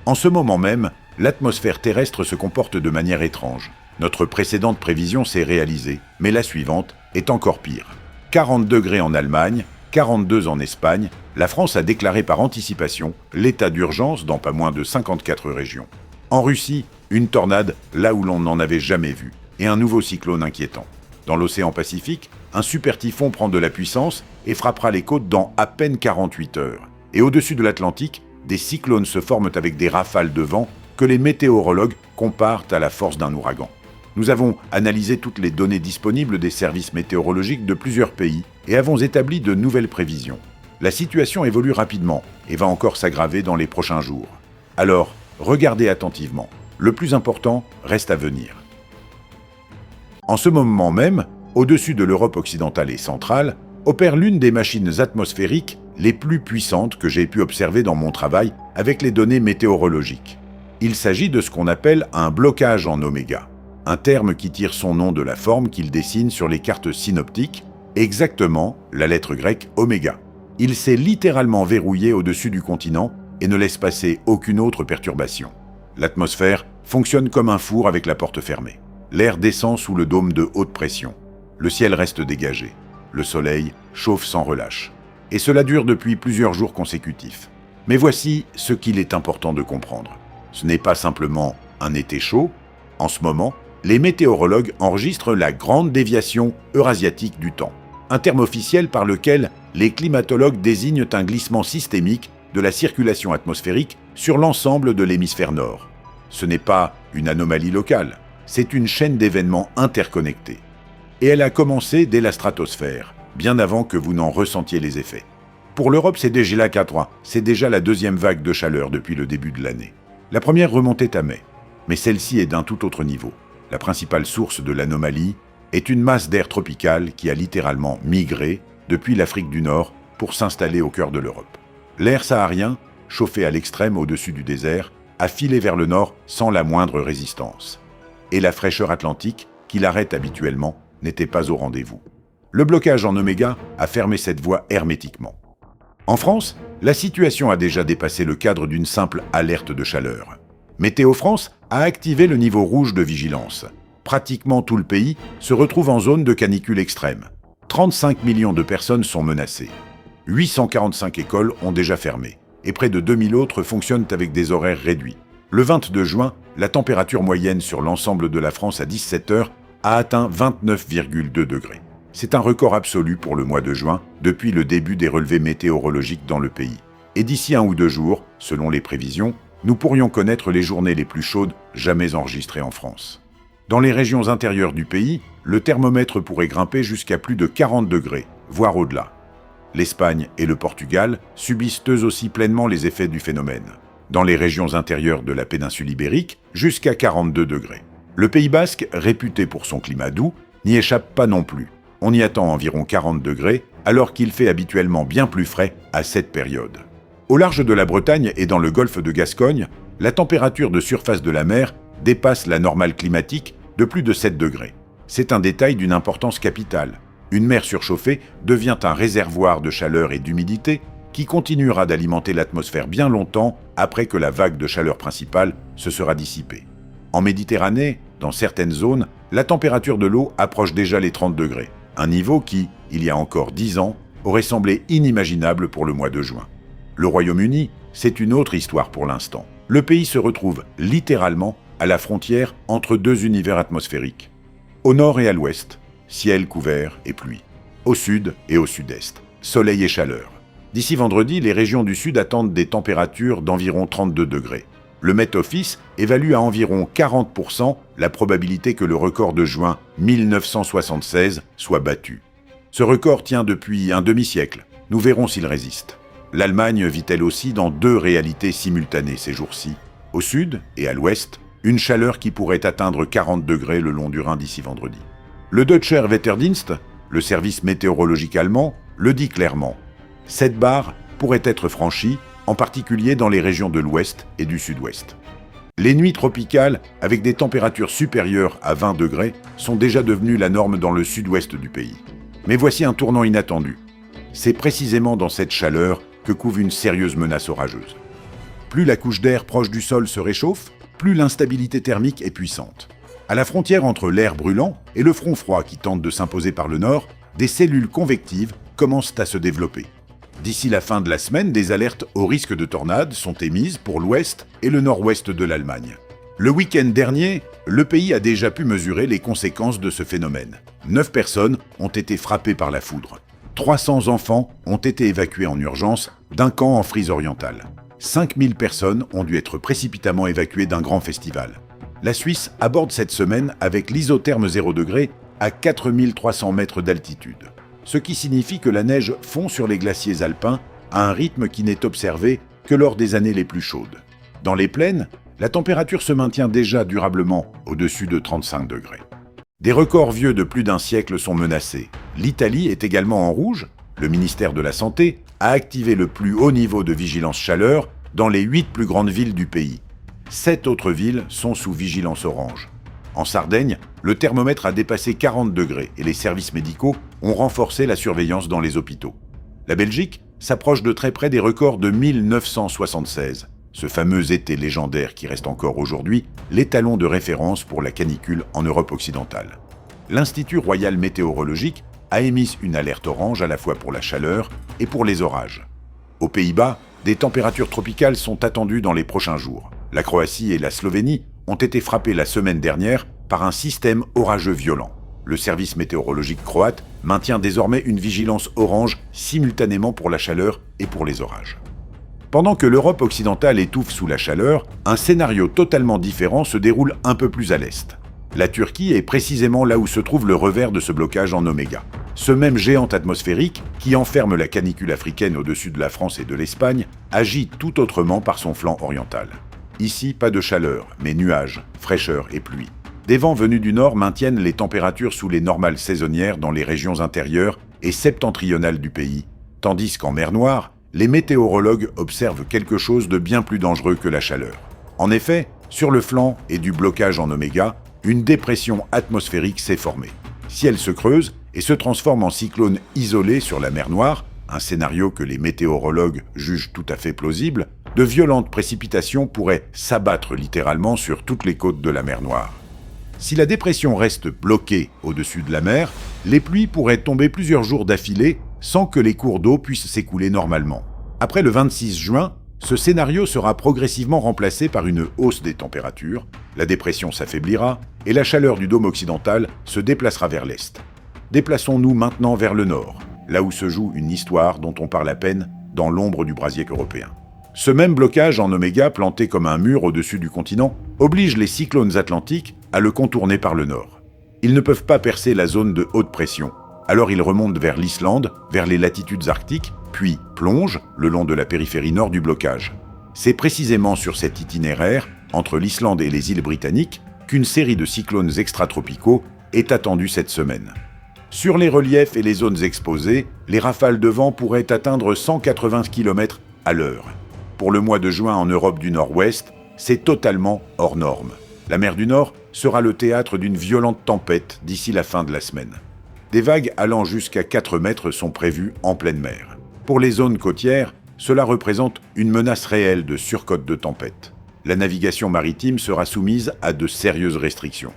En ce moment même, l'atmosphère terrestre se comporte de manière étrange. Notre précédente prévision s'est réalisée, mais la suivante est encore pire. 40 degrés en Allemagne, 42 en Espagne, la France a déclaré par anticipation l'état d'urgence dans pas moins de 54 régions. En Russie, une tornade là où l'on n'en avait jamais vu, et un nouveau cyclone inquiétant. Dans l'océan Pacifique, un super typhon prend de la puissance et frappera les côtes dans à peine 48 heures. Et au-dessus de l'Atlantique, des cyclones se forment avec des rafales de vent que les météorologues comparent à la force d'un ouragan. Nous avons analysé toutes les données disponibles des services météorologiques de plusieurs pays et avons établi de nouvelles prévisions. La situation évolue rapidement et va encore s'aggraver dans les prochains jours. Alors, regardez attentivement. Le plus important reste à venir. En ce moment même, au-dessus de l'Europe occidentale et centrale, opère l'une des machines atmosphériques les plus puissantes que j'ai pu observer dans mon travail avec les données météorologiques. Il s'agit de ce qu'on appelle un blocage en oméga, un terme qui tire son nom de la forme qu'il dessine sur les cartes synoptiques, exactement la lettre grecque oméga. Il s'est littéralement verrouillé au-dessus du continent et ne laisse passer aucune autre perturbation. L'atmosphère fonctionne comme un four avec la porte fermée. L'air descend sous le dôme de haute pression. Le ciel reste dégagé. Le soleil chauffe sans relâche. Et cela dure depuis plusieurs jours consécutifs. Mais voici ce qu'il est important de comprendre. Ce n'est pas simplement un été chaud. En ce moment, les météorologues enregistrent la grande déviation eurasiatique du temps, un terme officiel par lequel les climatologues désignent un glissement systémique de la circulation atmosphérique sur l'ensemble de l'hémisphère nord. Ce n'est pas une anomalie locale, c'est une chaîne d'événements interconnectés. Et elle a commencé dès la stratosphère, bien avant que vous n'en ressentiez les effets. Pour l'Europe, c'est déjà la K3, c'est déjà la deuxième vague de chaleur depuis le début de l'année. La première remontait à mai, mais celle-ci est d'un tout autre niveau. La principale source de l'anomalie est une masse d'air tropical qui a littéralement migré depuis l'Afrique du Nord pour s'installer au cœur de l'Europe. L'air saharien, chauffé à l'extrême au-dessus du désert, a filé vers le nord sans la moindre résistance. Et la fraîcheur atlantique, qui l'arrête habituellement, n'était pas au rendez-vous. Le blocage en oméga a fermé cette voie hermétiquement. En France, la situation a déjà dépassé le cadre d'une simple alerte de chaleur. Météo France a activé le niveau rouge de vigilance. Pratiquement tout le pays se retrouve en zone de canicule extrême. 35 millions de personnes sont menacées. 845 écoles ont déjà fermé, et près de 2000 autres fonctionnent avec des horaires réduits. Le 22 juin, la température moyenne sur l'ensemble de la France à 17 heures a atteint 29,2 degrés. C'est un record absolu pour le mois de juin depuis le début des relevés météorologiques dans le pays. Et d'ici 1 ou 2 jours, selon les prévisions, nous pourrions connaître les journées les plus chaudes jamais enregistrées en France. Dans les régions intérieures du pays, le thermomètre pourrait grimper jusqu'à plus de 40 degrés, voire au-delà. L'Espagne et le Portugal subissent eux aussi pleinement les effets du phénomène. Dans les régions intérieures de la péninsule ibérique, jusqu'à 42 degrés. Le Pays basque, réputé pour son climat doux, n'y échappe pas non plus. On y attend environ 40 degrés, alors qu'il fait habituellement bien plus frais à cette période. Au large de la Bretagne et dans le golfe de Gascogne, la température de surface de la mer dépasse la normale climatique de plus de 7 degrés. C'est un détail d'une importance capitale. Une mer surchauffée devient un réservoir de chaleur et d'humidité qui continuera d'alimenter l'atmosphère bien longtemps après que la vague de chaleur principale se sera dissipée. En Méditerranée, dans certaines zones, la température de l'eau approche déjà les 30 degrés, un niveau qui, il y a encore 10 ans, aurait semblé inimaginable pour le mois de juin. Le Royaume-Uni, c'est une autre histoire pour l'instant. Le pays se retrouve littéralement à la frontière entre deux univers atmosphériques. Au nord et à l'ouest, ciel couvert et pluie. Au sud et au sud-est, soleil et chaleur. D'ici vendredi, les régions du sud attendent des températures d'environ 32 degrés. Le Met Office évalue à environ 40% la probabilité que le record de juin 1976 soit battu. Ce record tient depuis un demi-siècle. Nous verrons s'il résiste. L'Allemagne vit elle aussi dans deux réalités simultanées ces jours-ci. Au sud et à l'ouest, une chaleur qui pourrait atteindre 40 degrés le long du Rhin d'ici vendredi. Le Deutscher Wetterdienst, le service météorologique allemand, le dit clairement. Cette barre pourrait être franchie, en particulier dans les régions de l'ouest et du sud-ouest. Les nuits tropicales, avec des températures supérieures à 20 degrés, sont déjà devenues la norme dans le sud-ouest du pays. Mais voici un tournant inattendu. C'est précisément dans cette chaleur que couve une sérieuse menace orageuse. Plus la couche d'air proche du sol se réchauffe, plus l'instabilité thermique est puissante. À la frontière entre l'air brûlant et le front froid qui tente de s'imposer par le nord, des cellules convectives commencent à se développer. D'ici la fin de la semaine, des alertes au risque de tornades sont émises pour l'ouest et le nord-ouest de l'Allemagne. Le week-end dernier, le pays a déjà pu mesurer les conséquences de ce phénomène. 9 personnes ont été frappées par la foudre. 300 enfants ont été évacués en urgence d'un camp en Frise orientale. 5000 personnes ont dû être précipitamment évacuées d'un grand festival. La Suisse aborde cette semaine avec l'isotherme 0 degré à 4300 mètres d'altitude, ce qui signifie que la neige fond sur les glaciers alpins à un rythme qui n'est observé que lors des années les plus chaudes. Dans les plaines, la température se maintient déjà durablement au-dessus de 35 degrés. Des records vieux de plus d'un siècle sont menacés. L'Italie est également en rouge. Le ministère de la Santé a activé le plus haut niveau de vigilance chaleur dans les 8 plus grandes villes du pays. 7 autres villes sont sous vigilance orange. En Sardaigne, le thermomètre a dépassé 40 degrés et les services médicaux ont renforcé la surveillance dans les hôpitaux. La Belgique s'approche de très près des records de 1976, ce fameux été légendaire qui reste encore aujourd'hui l'étalon de référence pour la canicule en Europe occidentale. L'Institut royal météorologique a émis une alerte orange à la fois pour la chaleur et pour les orages. Aux Pays-Bas, des températures tropicales sont attendues dans les prochains jours. La Croatie et la Slovénie ont été frappées la semaine dernière par un système orageux violent. Le service météorologique croate maintient désormais une vigilance orange simultanément pour la chaleur et pour les orages. Pendant que l'Europe occidentale étouffe sous la chaleur, un scénario totalement différent se déroule un peu plus à l'est. La Turquie est précisément là où se trouve le revers de ce blocage en oméga. Ce même géant atmosphérique, qui enferme la canicule africaine au-dessus de la France et de l'Espagne, agit tout autrement par son flanc oriental. Ici, pas de chaleur, mais nuages, fraîcheur et pluie. Des vents venus du nord maintiennent les températures sous les normales saisonnières dans les régions intérieures et septentrionales du pays, tandis qu'en mer Noire, les météorologues observent quelque chose de bien plus dangereux que la chaleur. En effet, sur le flanc et du blocage en oméga, une dépression atmosphérique s'est formée. Si elle se creuse et se transforme en cyclone isolé sur la mer Noire, un scénario que les météorologues jugent tout à fait plausible, de violentes précipitations pourraient s'abattre littéralement sur toutes les côtes de la mer Noire. Si la dépression reste bloquée au-dessus de la mer, les pluies pourraient tomber plusieurs jours d'affilée sans que les cours d'eau puissent s'écouler normalement. Après le 26 juin, ce scénario sera progressivement remplacé par une hausse des températures, la dépression s'affaiblira et la chaleur du dôme occidental se déplacera vers l'est. Déplaçons-nous maintenant vers le nord, là où se joue une histoire dont on parle à peine dans l'ombre du brasier européen. Ce même blocage en oméga planté comme un mur au-dessus du continent oblige les cyclones atlantiques à le contourner par le nord. Ils ne peuvent pas percer la zone de haute pression, alors ils remontent vers l'Islande, vers les latitudes arctiques, puis plongent le long de la périphérie nord du blocage. C'est précisément sur cet itinéraire, entre l'Islande et les îles britanniques, qu'une série de cyclones extratropicaux est attendue cette semaine. Sur les reliefs et les zones exposées, les rafales de vent pourraient atteindre 180 km à l'heure. Pour le mois de juin en Europe du Nord-Ouest, c'est totalement hors norme. La mer du Nord sera le théâtre d'une violente tempête d'ici la fin de la semaine. Des vagues allant jusqu'à 4 mètres sont prévues en pleine mer. Pour les zones côtières, cela représente une menace réelle de surcote de tempête. La navigation maritime sera soumise à de sérieuses restrictions.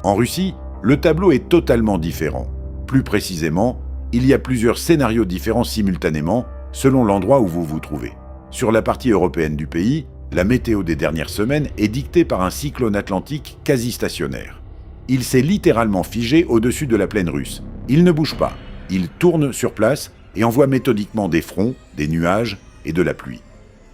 En Russie, le tableau est totalement différent. Plus précisément, il y a plusieurs scénarios différents simultanément selon l'endroit où vous vous trouvez. Sur la partie européenne du pays, la météo des dernières semaines est dictée par un cyclone atlantique quasi stationnaire. Il s'est littéralement figé au-dessus de la plaine russe. Il ne bouge pas, il tourne sur place et envoie méthodiquement des fronts, des nuages et de la pluie.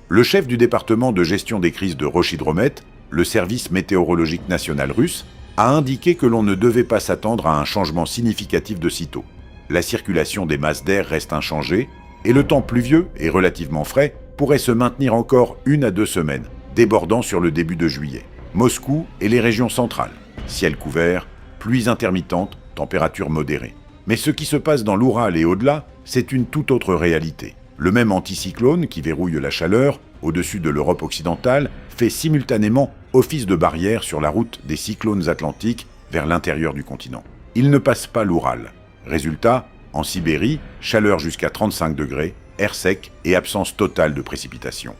Le chef du département de gestion des crises de Roshydromet, le service météorologique national russe, a indiqué que l'on ne devait pas s'attendre à un changement significatif de sitôt. La circulation des masses d'air reste inchangée et le temps pluvieux et relativement frais pourrait se maintenir encore 1 à 2 semaines, débordant sur le début de juillet. Moscou et les régions centrales. Ciel couvert, pluies intermittentes, températures modérées. Mais ce qui se passe dans l'Oural et au-delà, c'est une toute autre réalité. Le même anticyclone qui verrouille la chaleur au-dessus de l'Europe occidentale fait simultanément office de barrière sur la route des cyclones atlantiques vers l'intérieur du continent. Il ne passe pas l'Oural. Résultat, en Sibérie, chaleur jusqu'à 35 degrés, air sec et absence totale de précipitations.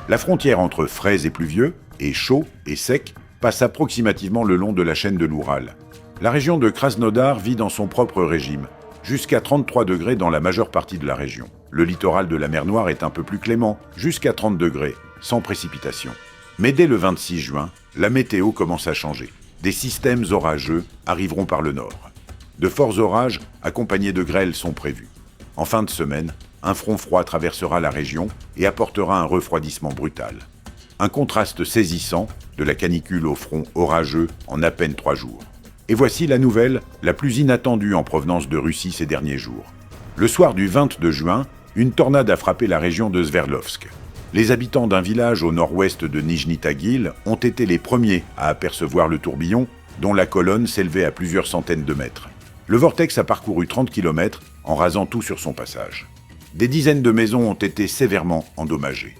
La frontière entre frais et pluvieux, et chaud et sec, passe approximativement le long de la chaîne de l'Oural. La région de Krasnodar vit dans son propre régime, jusqu'à 33 degrés dans la majeure partie de la région. Le littoral de la mer Noire est un peu plus clément, jusqu'à 30 degrés, sans précipitation. Mais dès le 26 juin, la météo commence à changer. Des systèmes orageux arriveront par le nord. De forts orages, accompagnés de grêles, sont prévus. En fin de semaine, un front froid traversera la région et apportera un refroidissement brutal. Un contraste saisissant de la canicule au front orageux en à peine 3 jours. Et voici la nouvelle la plus inattendue en provenance de Russie ces derniers jours. Le soir du 22 juin, une tornade a frappé la région de Sverdlovsk. Les habitants d'un village au nord-ouest de Nijni Tagil ont été les premiers à apercevoir le tourbillon, dont la colonne s'élevait à plusieurs centaines de mètres. Le vortex a parcouru 30 km en rasant tout sur son passage. Des dizaines de maisons ont été sévèrement endommagées.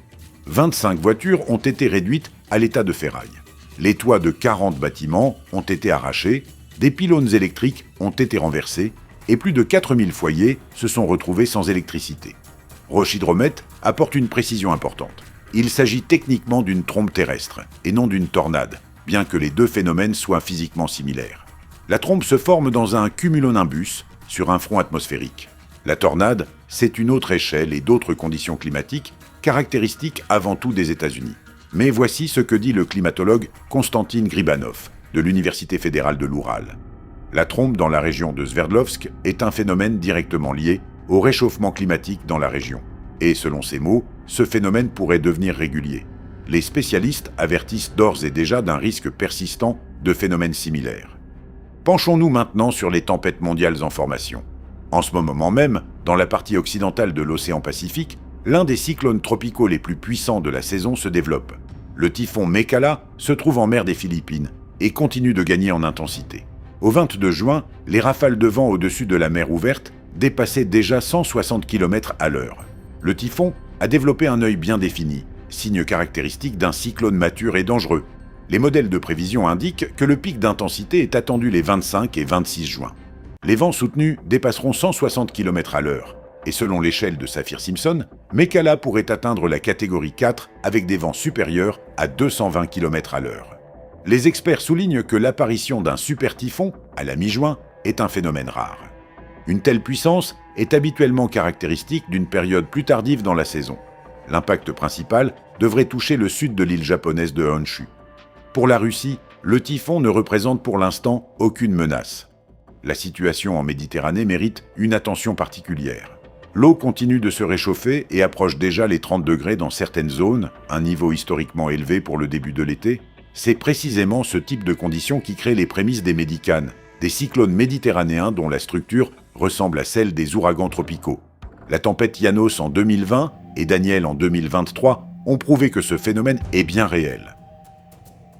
25 voitures ont été réduites à l'état de ferraille. Les toits de 40 bâtiments ont été arrachés, des pylônes électriques ont été renversés et plus de 4000 foyers se sont retrouvés sans électricité. Rochhydromet apporte une précision importante. Il s'agit techniquement d'une trombe terrestre et non d'une tornade, bien que les deux phénomènes soient physiquement similaires. La trombe se forme dans un cumulonimbus sur un front atmosphérique. La tornade, c'est une autre échelle et d'autres conditions climatiques, caractéristiques avant tout des États-Unis. Mais voici ce que dit le climatologue Konstantin Gribanov, de l'Université fédérale de l'Oural. La trombe dans la région de Sverdlovsk est un phénomène directement lié au réchauffement climatique dans la région. Et selon ses mots, ce phénomène pourrait devenir régulier. Les spécialistes avertissent d'ores et déjà d'un risque persistant de phénomènes similaires. Penchons-nous maintenant sur les tempêtes mondiales en formation. En ce moment même, dans la partie occidentale de l'océan Pacifique, l'un des cyclones tropicaux les plus puissants de la saison se développe. Le typhon Mekala se trouve en mer des Philippines et continue de gagner en intensité. Au 22 juin, les rafales de vent au-dessus de la mer ouverte dépassaient déjà 160 km/h. Le typhon a développé un œil bien défini, signe caractéristique d'un cyclone mature et dangereux. Les modèles de prévision indiquent que le pic d'intensité est attendu les 25 et 26 juin. Les vents soutenus dépasseront 160 km/h, et selon l'échelle de Saffir-Simpson, Mekala pourrait atteindre la catégorie 4 avec des vents supérieurs à 220 km/h. Les experts soulignent que l'apparition d'un super typhon, à la mi-juin, est un phénomène rare. Une telle puissance est habituellement caractéristique d'une période plus tardive dans la saison. L'impact principal devrait toucher le sud de l'île japonaise de Honshu. Pour la Russie, le typhon ne représente pour l'instant aucune menace. La situation en Méditerranée mérite une attention particulière. L'eau continue de se réchauffer et approche déjà les 30 degrés dans certaines zones, un niveau historiquement élevé pour le début de l'été. C'est précisément ce type de conditions qui crée les prémices des médicanes, des cyclones méditerranéens dont la structure ressemble à celle des ouragans tropicaux. La tempête János en 2020 et Daniel en 2023 ont prouvé que ce phénomène est bien réel.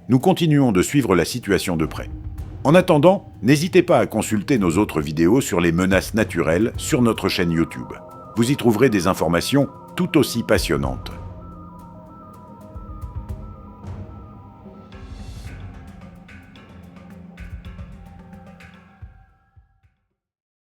Nous continuons de suivre la situation de près. En attendant, n'hésitez pas à consulter nos autres vidéos sur les menaces naturelles sur notre chaîne YouTube. Vous y trouverez des informations tout aussi passionnantes.